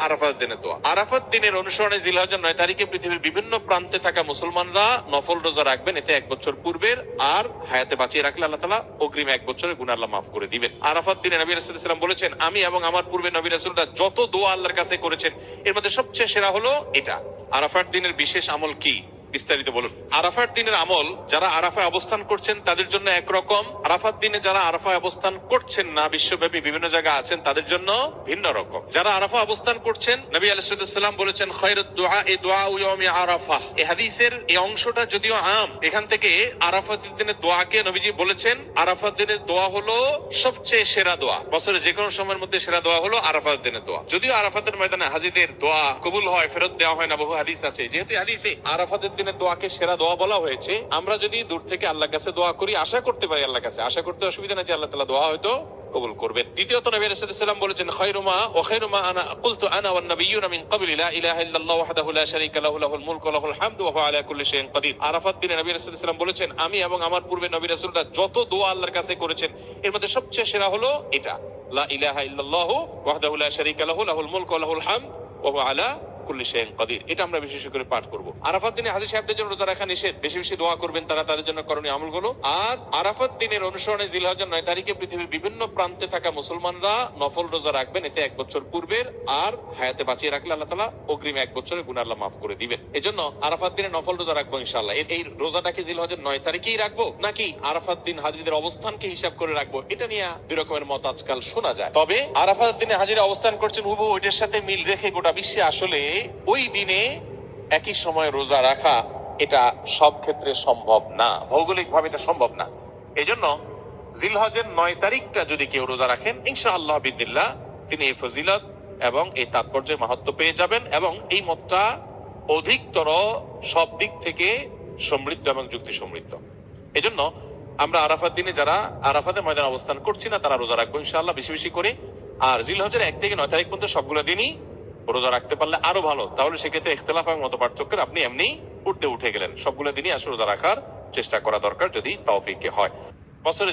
আরাফাত দিনে দোয়া। আরাফাত দিনের অনুসরণে জিলহজের 9 তারিখে পৃথিবীর বিভিন্ন প্রান্তে থাকা মুসলমানরা নফল রোজা রাখবেন। এতে 1 বছর পূর্বের আর হায়াতে বাঁচিয়ে রাখলে আল্লাহ তাআলা অগ্রিম 1 বছরের গুনাহ আল্লাহ মাফ করে দিবেন। আরাফাত দিনে নবী রাসূলুল্লাহ সাল্লাল্লাহু আলাইহি ওয়াসাল্লাম বলেছেন, আমি এবং আমার পূর্বে নবী রাসূলরা যত দোয়া আল্লাহর কাছে করেছেন এর মধ্যে সবচেয়ে সেরা হলো এটা। আরাফাত দিনের বিশেষ আমল কি? বিস্তারিত বলুন। আরাফাত দিনের আমল, যারা আরাফায় অবস্থান করছেন তাদের জন্য একরকম, আরাফাত দিনে যারা আরাফায় অবস্থান করছেন না, বিশ্বব্যাপী বিভিন্ন জায়গায় আছেন, তাদের জন্য ভিন্ন রকম। যারা আরাফা অবস্থান করছেন, নবী আলাইহিস সালাম বলেছেন, খায়রুদ দুআ দুআউ ইয়াউমি আরাফা। এই হাদিসের এই অংশটা যদিও আম, এখান থেকে আরাফাত দিনের দোয়াকে নবীজি বলেছেন আরাফাত দিনের দোয়া হলো সবচেয়ে সেরা দোয়া। বছরের যে কোনো সময়ের মধ্যে সেরা দোয়া হলো আরাফাত দিনের দোয়া। যদিও আরাফাতের ময়দানে হাজিদের দোয়া কবুল হয়, ফেরত দেওয়া হয় না, বহু হাদিস আছে। যেহেতু হাদিসে আরাফাতের দিনের দোয়াকে সেরা দোয়া বলা হয়েছে, আমরা যদি দূর থেকে আল্লাহর কাছে দোয়া করি, আশা করতে পারি আল্লাহর কাছে, আশা করতে অসুবিধা নেই যে আল্লাহ তাআলা দোয়া হয়তো কবুল করবেন। দ্বিতীয়ত নবী রাসূলুল্লাহ সাল্লাল্লাহু আলাইহি ওয়াসাল্লাম বলেছেন, খায়রু মা আনা কুলতু আনা ওয়ান নাবিয়্যুনা মিন ক্বাবলি লা ইলাহা ইল্লাল্লাহু ওয়াহদাহু লা শারীকা লাহু লাহুল মুলকু ওয়া লাহুল হামদু ওয়া হুয়া আলা কুল্লি শাইইন কাদির। আরাফাত দিনে নবী রাসূলুল্লাহ সাল্লাল্লাহু আলাইহি ওয়াসাল্লাম বলেছেন, আমি এবং আমার পূর্বে নবী রাসূলরা যত দোয়া আল্লাহর কাছে করেছেন এর মধ্যে সবচেয়ে সেরা হলো এটা, লা ইলাহা ইল্লাল্লাহু ওয়াহদাহু লা শারীকা লাহু লাহুল মুলকু ওয়া লাহুল হামদু ওয়া হুয়া আলা কুল্লি শাইইন কাদির। এটা আমরা বিশেষ করে পাঠ করব। আরাফাত দিনে হাজী সাহেবদের জন্য রোজা রাখা নিষেধ, বেশি বেশি দোয়া করবেন তারা, তাদের জন্য করণীয় আমলগুলো। আর আরাফাত দিনের অনুসরণে জিলহজের 9 তারিখে পৃথিবীর বিভিন্ন প্রান্তে থাকা মুসলমানরা নফল রোজা রাখবেন। এতে 1 বছর পূর্বের আর হায়াতে বাঁচিয়ে রাখলে আল্লাহ তাআলা অগ্রিম 1 বছরের গুনাহ আল্লাহ মাফ করে দিবেন। এজন্য আরাফাত দিনে নফল রোজা রাখবো ইনশাআল্লাহ। এই রোজাটাকে জিলহজের 9 তারিখেই রাখবো নাকি আরাফাত দিন হাজীদের অবস্থানকে হিসাব করে রাখবো, এটা নিয়ে দুই রকমের মত আজকাল শোনা যায়। তবে আরাফাত দিনে হাজীরা অবস্থান করছেন হুবহু ওইটার সাথে মিল রেখে গোটা বিশ্বে আসলে ওই দিনে একই সময় রোজা রাখা এটা সব ক্ষেত্রে সম্ভব না, ভৌগোলিক ভাবে এটা সম্ভব না। এজন্য জিলহজের 9 তারিখটা যদি কেউ রোজা রাখেন, ইনশাআল্লাহ বিদিল্লাহ তিনি এই ফজিলত এবং এই তাৎপর্যের মাহাত্ম্য পেয়ে যাবেন, এবং এই মতটা অধিকতর সব দিক থেকে সমৃদ্ধ এবং যুক্তি সমৃদ্ধ। এজন্য আমরা আরাফাত দিনে যারা আরাফাতের ময়দানে অবস্থান করছি না তারা রোজা রাখবো ইনশাআল্লাহ বেশি বেশি করে। আর জিলহজের 1 থেকে 9 তারিখ পর্যন্ত সবগুলো দিনই রোজা রাখতে পারলে আরো ভালো। তাহলে সেক্ষেত্রে ইখতিলাফ এবং মত পার্থক্যের আপনি এমনি উঠে গেলেন। সবগুলো দিনই আসলে রোজা রাখার চেষ্টা করা দরকার যদি তৌফিকে হয়। বছরে